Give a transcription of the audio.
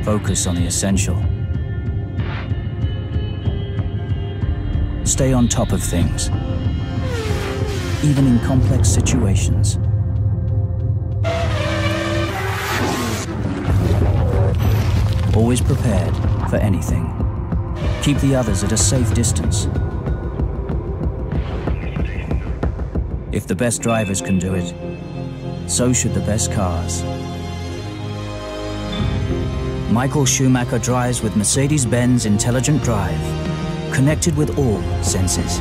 Focus on the essential. Stay on top of things, even in complex situations. Always prepared for anything. Keep the others at a safe distance. If the best drivers can do it, so should the best cars. Michael Schumacher drives with Mercedes-Benz Intelligent Drive, connected with all senses.